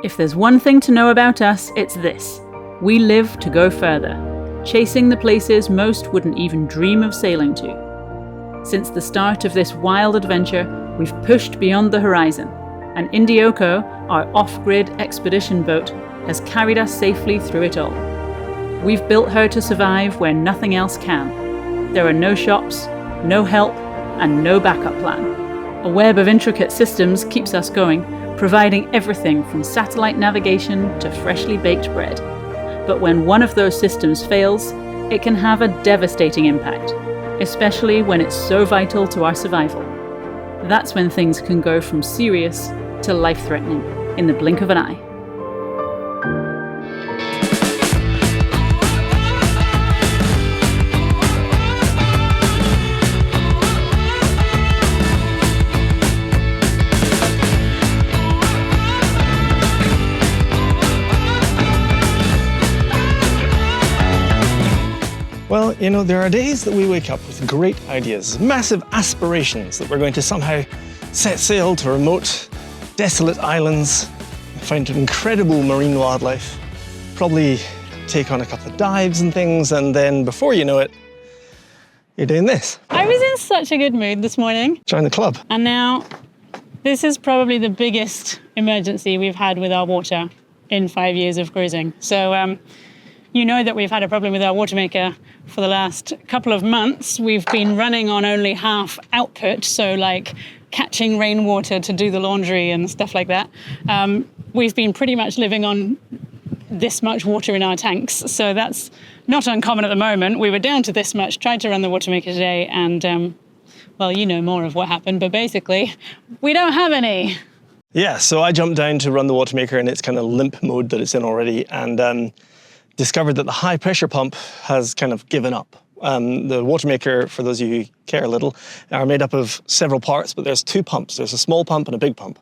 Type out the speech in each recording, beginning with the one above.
If there's one thing to know about us, it's this. We live to go further, chasing the places most wouldn't even dream of sailing to. Since the start of this wild adventure, we've pushed beyond the horizon, and Indioko, our off-grid expedition boat, has carried us safely through it all. We've built her to survive where nothing else can. There are no shops, no help, and no backup plan. A web of intricate systems keeps us going, providing everything from satellite navigation to freshly baked bread. But when one of those systems fails, it can have a devastating impact, especially when it's so vital to our survival. That's when things can go from serious to life-threatening in the blink of an eye. Well, you know, there are days that we wake up with great ideas, massive aspirations that we're going to somehow set sail to remote, desolate islands, find incredible marine wildlife, probably take on a couple of dives and things, and then before you know it, you're doing this. I was in such a good mood this morning. Join the club. And now, this is probably the biggest emergency we've had with our water in 5 years of cruising. So, you know that we've had a problem with our Watermaker for the last couple of months. We've been running on only half output, so like catching rainwater to do the laundry and stuff like that. We've been pretty much living on this much water in our tanks, so that's not uncommon at the moment. We were down to this much, tried to run the Watermaker today, and well, you know more of what happened, but basically, we don't have any. Yeah, so I jumped down to run the Watermaker in its kind of limp mode that it's in already, and discovered that the high pressure pump has kind of given up. The Watermaker, for those of you who care a little, are made up of several parts, but there's two pumps. There's a small pump and a big pump.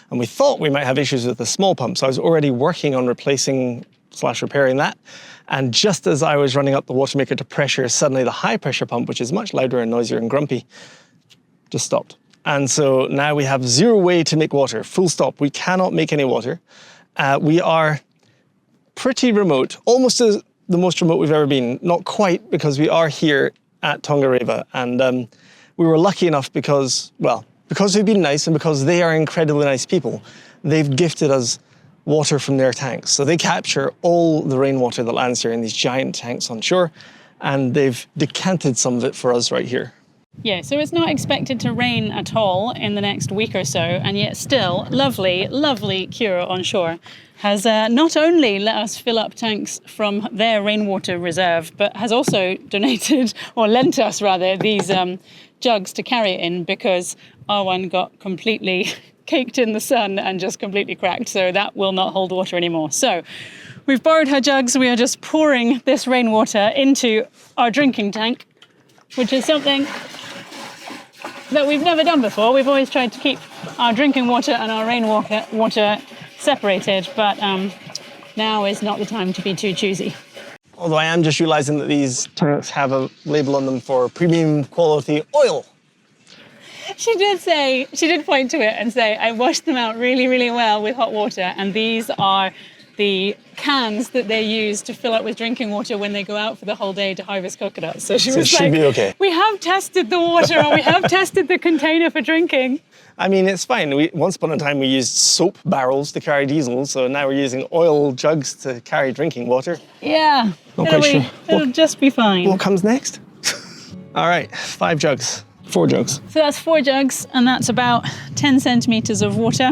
And we thought we might have issues with the small pump, so I was already working on replacing/repairing that. And just as I was running up the Watermaker to pressure, suddenly the high pressure pump, which is much louder and noisier and grumpy, just stopped. And so now we have zero way to make water, full stop. We cannot make any water. We are pretty remote, almost as the most remote we've ever been. Not quite, because we are here at Tongareva, and we were lucky enough because we've been nice and because they are incredibly nice people. They've gifted us water from their tanks. So they capture all the rainwater that lands here in these giant tanks on shore, and they've decanted some of it for us right here. Yeah, so it's not expected to rain at all in the next week or so, and yet still, lovely, lovely Cure on shore has not only let us fill up tanks from their rainwater reserve, but has also donated, or lent us rather, these jugs to carry it in, because our one got completely caked in the sun and just completely cracked, so that will not hold water anymore. So we've borrowed her jugs, we are just pouring this rainwater into our drinking tank, which is something that we've never done before. We've always tried to keep our drinking water and our rainwater separated, but now is not the time to be too choosy. Although I am just realizing that these tanks have a label on them for premium quality oil. She did point to it and say, I washed them out really, really well with hot water, and these are the cans that they use to fill up with drinking water when they go out for the whole day to harvest coconuts. So she was should like, be okay. We have tested the water, or we have tested the container for drinking. I mean, it's fine. Once upon a time we used soap barrels to carry diesel, so now we're using oil jugs to carry drinking water. Yeah, Not quite sure. It'll just be fine. What comes next? All right, 4 jugs. So that's 4 jugs, and that's about 10 centimetres of water.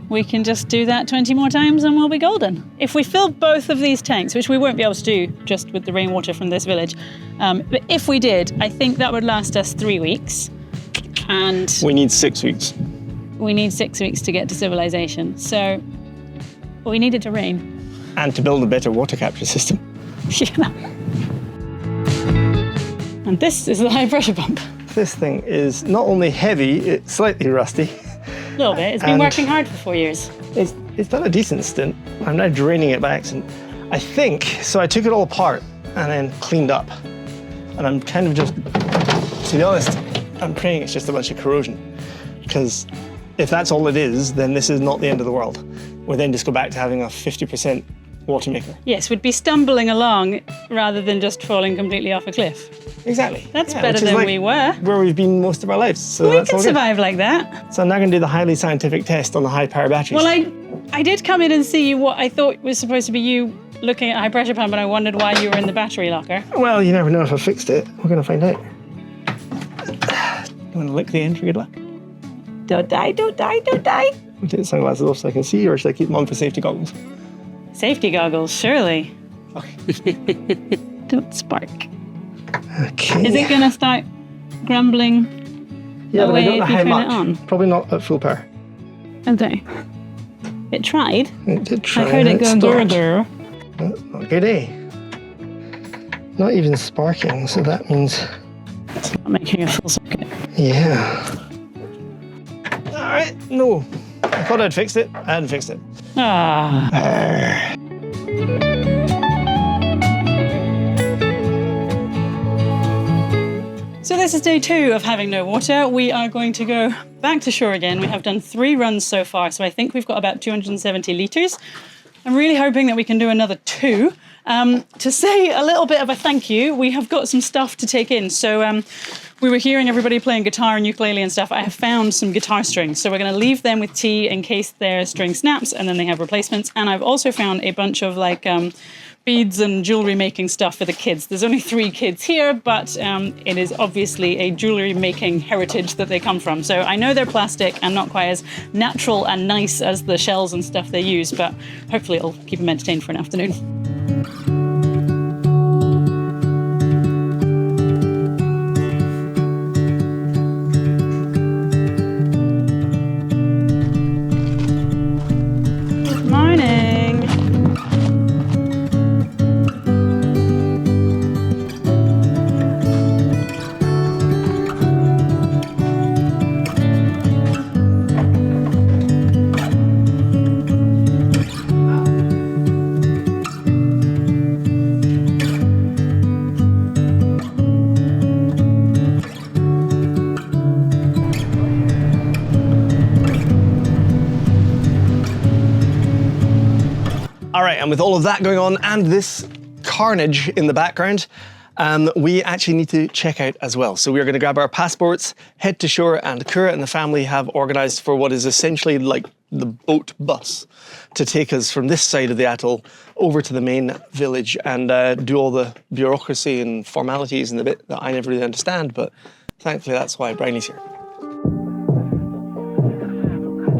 We can just do that 20 more times and we'll be golden. If we fill both of these tanks, which we won't be able to do just with the rainwater from this village, but if we did, I think that would last us 3 weeks. And we need 6 weeks. We need 6 weeks to get to civilization. So we need it to rain. And to build a better water capture system. Yeah. And this is the high pressure pump. This thing is not only heavy, it's slightly rusty. A little bit. It's been working hard for 4 years. It's done a decent stint. I'm now draining it by accident. I think, so I took it all apart and then cleaned up. And I'm kind of just, to be honest, I'm praying it's just a bunch of corrosion. Because if that's all it is, then this is not the end of the world. we then just go back to having a 50% Watermaker. Yes, we'd be stumbling along rather than just falling completely off a cliff. Exactly. That's better than we were. Where we've been most of our lives. So We that's can all good. survive like that. So I'm now going to do the highly scientific test on the high power batteries. Well, I did come in and see what I thought was supposed to be you looking at a high pressure pump, and I wondered why you were in the battery locker. Well, you never know if I fixed it. We're going to find out. You want to lick the end for good luck? Don't die, don't die, don't die. I'll take the sunglasses off so I can see, or should I keep them on for safety goggles? Safety goggles, surely. Okay. Don't spark. Okay. Is it going to start grumbling Yeah, but I away don't know if you how turn much. it on? Probably not at full power. Okay. It tried. It did try. I heard it go stopped. gurr. That's not good, eh? Not even sparking, so that means... It's not making a full circuit. Yeah. Alright, no. I thought I'd fixed it. I hadn't fixed it. Ah. So this is day 2 of having no water. We are going to go back to shore again. We have done 3 runs so far, so I think we've got about 270 litres. I'm really hoping that we can do another 2. To say a little bit of a thank you, we have got some stuff to take in. So we were hearing everybody playing guitar and ukulele and stuff. I have found some guitar strings. So we're going to leave them with tea in case their string snaps, and then they have replacements. And I've also found a bunch of like beads and jewellery making stuff for the kids. There's only 3 kids here, but it is obviously a jewellery making heritage that they come from. So I know they're plastic and not quite as natural and nice as the shells and stuff they use, but hopefully it'll keep them entertained for an afternoon. All right, and with all of that going on and this carnage in the background, we actually need to check out as well. So we are going to grab our passports, head to shore, and Kura and the family have organised for what is essentially like the boat bus to take us from this side of the atoll over to the main village and do all the bureaucracy and formalities and the bit that I never really understand, but thankfully that's why Brownie's here.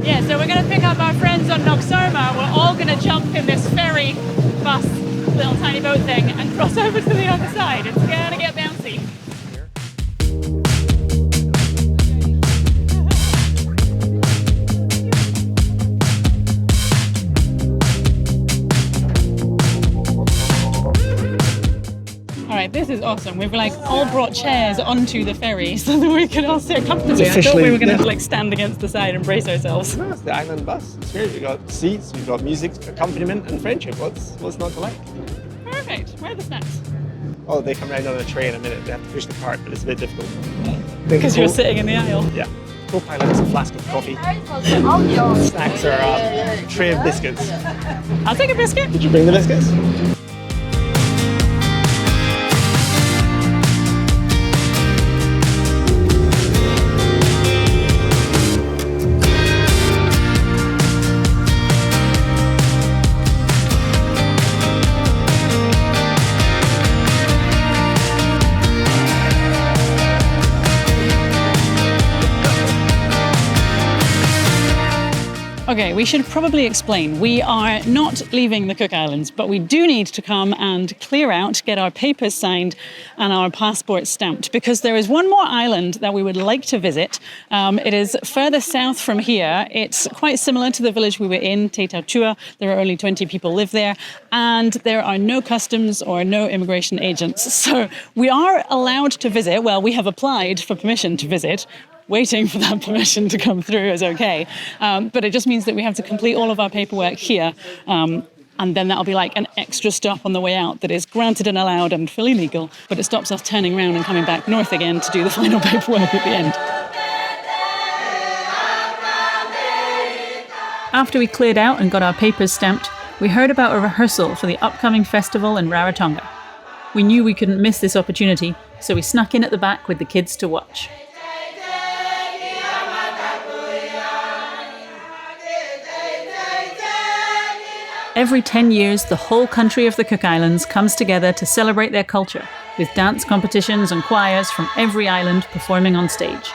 Yeah, so we're going to pick up our friends on Noxoma. We're all going to jump in this ferry bus, little tiny boat thing, and cross over to the other side. It's going to get bouncy. All right, this is awesome. We've like all brought chairs onto the ferry so that we can all sit comfortably. I thought we were going to like stand against the side and brace ourselves. No, it's the island bus. It's great. We've got seats, we've got music, accompaniment, and friendship. What's not to like? Perfect. Where are the snacks? Oh, they come round on a tray in a minute. They have to push the cart, but it's a bit difficult. Because you're sitting in the aisle. Yeah. Co-pilot has a flask of coffee. Snacks are a tray of biscuits. I'll take a biscuit. Did you bring the biscuits? Okay, we should probably explain. We are not leaving the Cook Islands, but we do need to come and clear out, get our papers signed and our passports stamped, because there is one more island that we would like to visit. It is further south from here. It's quite similar to the village we were in, Te Tautua. There are only 20 people live there, and there are no customs or no immigration agents. So we are allowed to visit. Well, we have applied for permission to visit. Waiting for that permission to come through is okay. But it just means that we have to complete all of our paperwork here. And then that'll be like an extra stop on the way out that is granted and allowed and fully legal, but it stops us turning around and coming back north again to do the final paperwork at the end. After we cleared out and got our papers stamped, we heard about a rehearsal for the upcoming festival in Rarotonga. We knew we couldn't miss this opportunity, so we snuck in at the back with the kids to watch. Every 10 years, the whole country of the Cook Islands comes together to celebrate their culture, with dance competitions and choirs from every island performing on stage.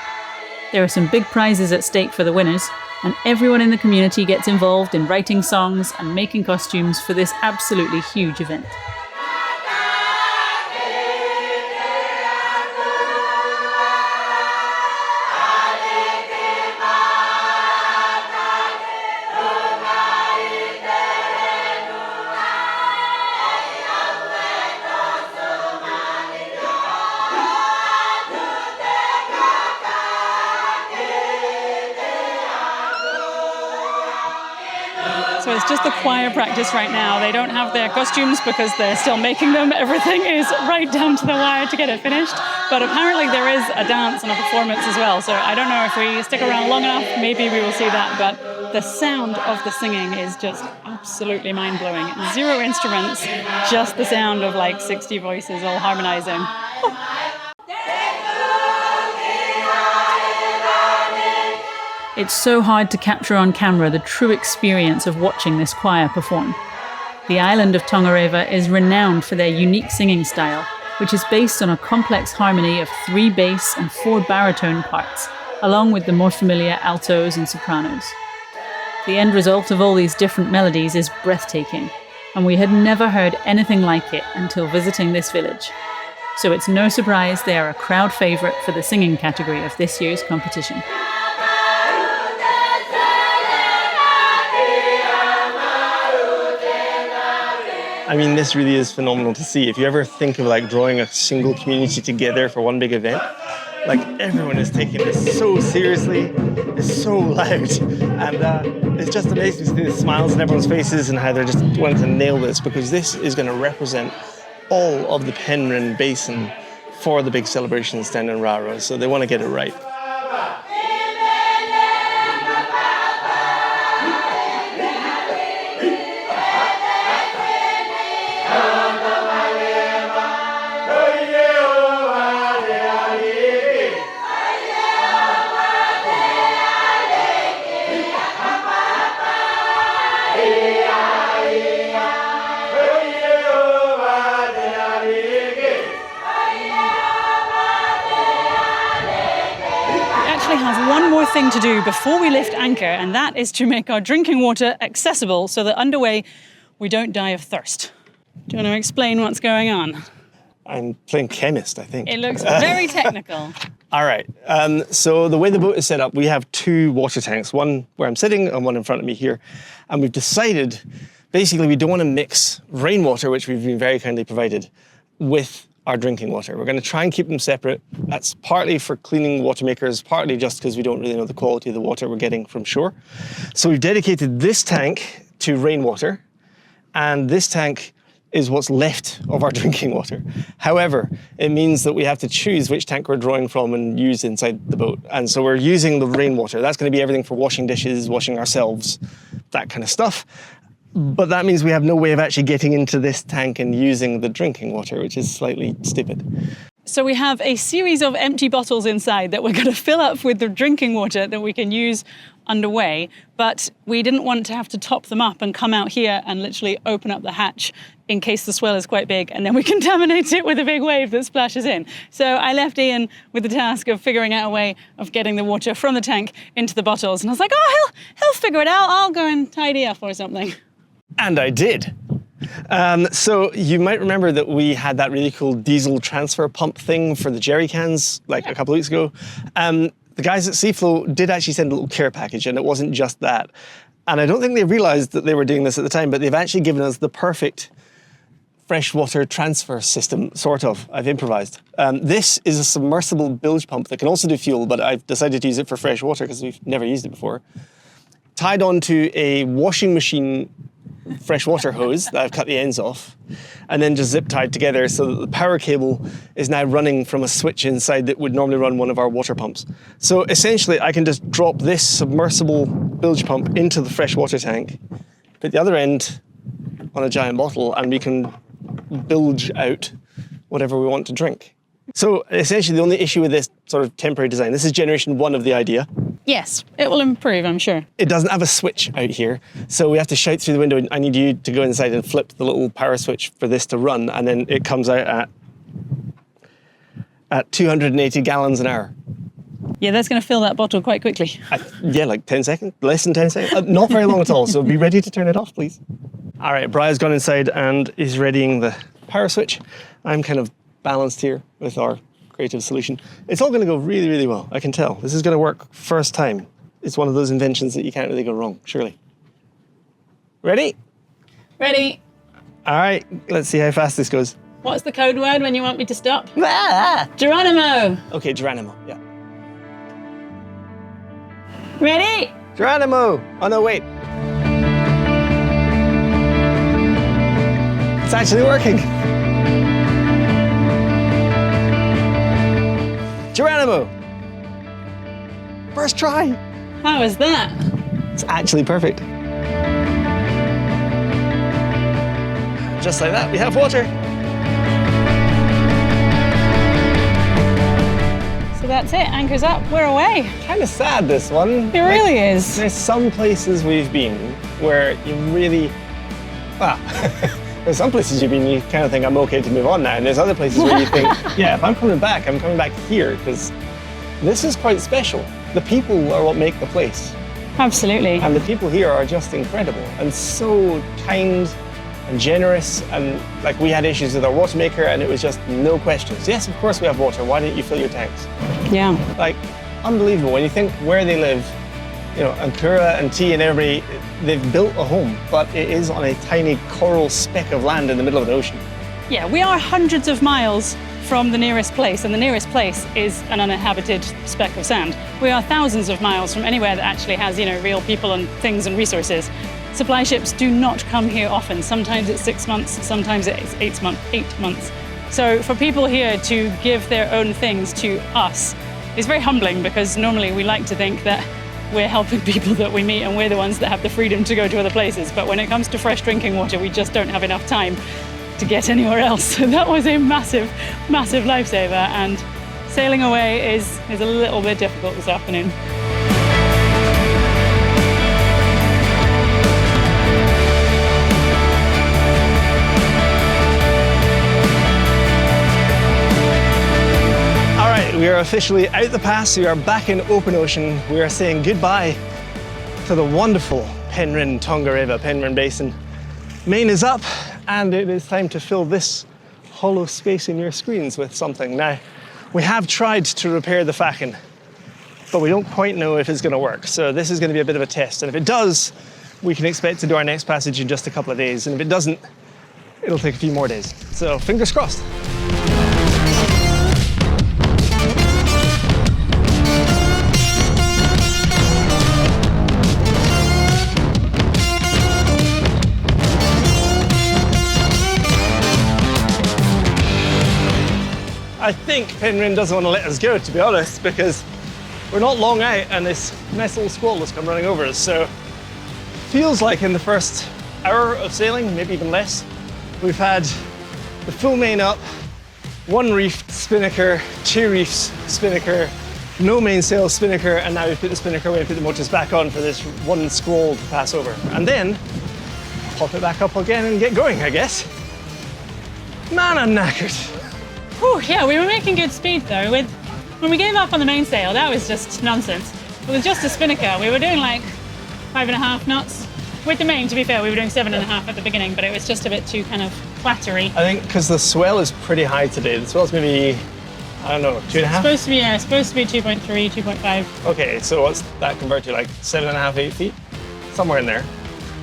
There are some big prizes at stake for the winners, and everyone in the community gets involved in writing songs and making costumes for this absolutely huge event. So it's just the choir practice right now. They don't have their costumes because they're still making them. Everything is right down to the wire to get it finished. But apparently there is a dance and a performance as well. So I don't know if we stick around long enough, maybe we will see that. But the sound of the singing is just absolutely mind-blowing. 0 instruments, just the sound of like 60 voices all harmonizing. It's so hard to capture on camera the true experience of watching this choir perform. The island of Tongareva is renowned for their unique singing style, which is based on a complex harmony of 3 bass and 4 baritone parts, along with the more familiar altos and sopranos. The end result of all these different melodies is breathtaking, and we had never heard anything like it until visiting this village. So it's no surprise they are a crowd favourite for the singing category of this year's competition. I mean, this really is phenomenal to see. If you ever think of like drawing a single community together for one big event, like everyone is taking this so seriously, it's so loud, and it's just amazing to see the smiles on everyone's faces and how they're just wanting to nail this, because this is going to represent all of the Penryn Basin for the big celebrations down in Raro, so they want to get it right. Have one more thing to do before we lift anchor, and that is to make our drinking water accessible so that underway we don't die of thirst. Do you want to explain what's going on? I'm playing chemist, I think. It looks very technical. All right, so the way the boat is set up, we have 2 water tanks, one where I'm sitting and one in front of me here. And we've decided, basically, we don't want to mix rainwater, which we've been very kindly provided, with our drinking water. We're going to try and keep them separate. That's partly for cleaning Watermakers, partly just because we don't really know the quality of the water we're getting from shore. So we've dedicated this tank to rainwater, and this tank is what's left of our drinking water. However, it means that we have to choose which tank we're drawing from and use inside the boat. And so we're using the rainwater. That's going to be everything for washing dishes, washing ourselves, that kind of stuff. But that means we have no way of actually getting into this tank and using the drinking water, which is slightly stupid. So we have a series of empty bottles inside that we're going to fill up with the drinking water that we can use underway, but we didn't want to have to top them up and come out here and literally open up the hatch in case the swell is quite big, and then we contaminate it with a big wave that splashes in. So I left Ian with the task of figuring out a way of getting the water from the tank into the bottles, and I was like, oh, he'll figure it out. I'll go and tidy up or something. And I did. So you might remember that we had that really cool diesel transfer pump thing for the jerry cans like a couple of weeks ago. The guys at Seaflow did actually send a little care package, and it wasn't just that. And I don't think they realized that they were doing this at the time, but they've actually given us the perfect freshwater transfer system, sort of. I've improvised. This is a submersible bilge pump that can also do fuel, but I've decided to use it for fresh water because we've never used it before. Tied onto a washing machine freshwater hose that I've cut the ends off, and then just zip tied together so that the power cable is now running from a switch inside that would normally run one of our water pumps. So essentially I can just drop this submersible bilge pump into the freshwater tank, put the other end on a giant bottle, and we can bilge out whatever we want to drink. So essentially the only issue with this sort of temporary design, this is generation 1 of the idea. Yes, it will improve, I'm sure. It doesn't have a switch out here, so we have to shout through the window, I need you to go inside and flip the little power switch for this to run, and then it comes out at 280 gallons an hour. Yeah, that's going to fill that bottle quite quickly. Yeah, like 10 seconds, less than 10 seconds. Not very long at all, so be ready to turn it off, please. All right, Brian's gone inside and is readying the power switch. I'm kind of balanced here with our creative solution. It's all going to go really, really well, I can tell. This is going to work first time. It's one of those inventions that you can't really go wrong, surely. Ready? Ready. All right, let's see how fast this goes. What's the code word when you want me to stop? Ah! Geronimo. Okay, Geronimo, yeah. Ready? Geronimo! Oh no, wait. It's actually working. Geronimo! First try. How was that? It's actually perfect. Just like that, we have water. So that's it, anchor's up, we're away. Kind of sad, this one. It really is. There's some places we've been where you really, well, there's some places you've been, you kind of think, I'm okay to move on now. And there's other places where you think, yeah, if I'm coming back here, because this is quite special. The people are what make the place. Absolutely. And the people here are just incredible and so kind and generous. And like, we had issues with our Watermaker and it was just no questions. Yes, of course we have water. Why didn't you fill your tanks? Yeah. Like, unbelievable. When you think where they live, you know, Ankura and T and everybody, they've built a home, but it is on a tiny coral speck of land in the middle of an ocean. Yeah, we are hundreds of miles from the nearest place, and the nearest place is an uninhabited speck of sand. We are thousands of miles from anywhere that actually has, you know, real people and things and resources. Supply ships do not come here often. Sometimes it's 6 months, sometimes it's 8 months. So for people here to give their own things to us is very humbling, because normally we like to think that we're helping people that we meet and we're the ones that have the freedom to go to other places. But when it comes to fresh drinking water, we just don't have enough time to get anywhere else. So that was a massive, massive lifesaver, and sailing away is a little bit difficult this afternoon. We are officially out the pass. We are back in open ocean. We are saying goodbye to the wonderful Penryn Tongareva, Penryn Basin. Main is up, and it is time to fill this hollow space in your screens with something. Now, we have tried to repair the Falcon, but we don't quite know if it's going to work. So this is going to be a bit of a test. And if it does, we can expect to do our next passage in just a couple of days. And if it doesn't, it'll take a few more days. So fingers crossed. I think Penryn doesn't want to let us go, to be honest, because we're not long out and this nice little squall has come running over us. So feels like in the first hour of sailing, maybe even less, we've had the full main up, 1 reefed spinnaker, 2 reefs spinnaker, no mainsail spinnaker, and now we've put the spinnaker away and put the motors back on for this 1 squall to pass over. And then pop it back up again and get going, I guess. Man, I'm knackered. Whew, yeah, we were making good speed though. When we gave up on the mainsail, that was just nonsense. It was just a spinnaker. We were doing like 5.5 knots. With the main, to be fair, we were doing 7.5 at the beginning, but it was just a bit too kind of flattery. I think because the swell is pretty high today. The swell's maybe, I don't know, 2.5? Supposed to be 2.3, 2.5. Okay, so what's that convert to, like 7.5, 8 feet? Somewhere in there.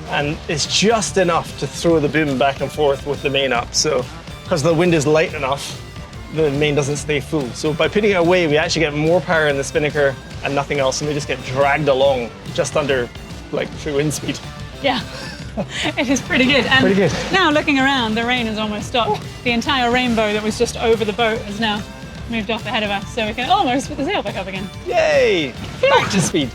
And it's just enough to throw the boom back and forth with the main up. So, because the wind is light enough, the main doesn't stay full. So by putting it away, we actually get more power in the spinnaker and nothing else, and we just get dragged along just under, like, through wind speed. Yeah, it is pretty good. And pretty good. Now looking around, the rain has almost stopped. The entire rainbow that was just over the boat has now moved off ahead of us, so we can almost put the sail back up again. Yay! Back to speed.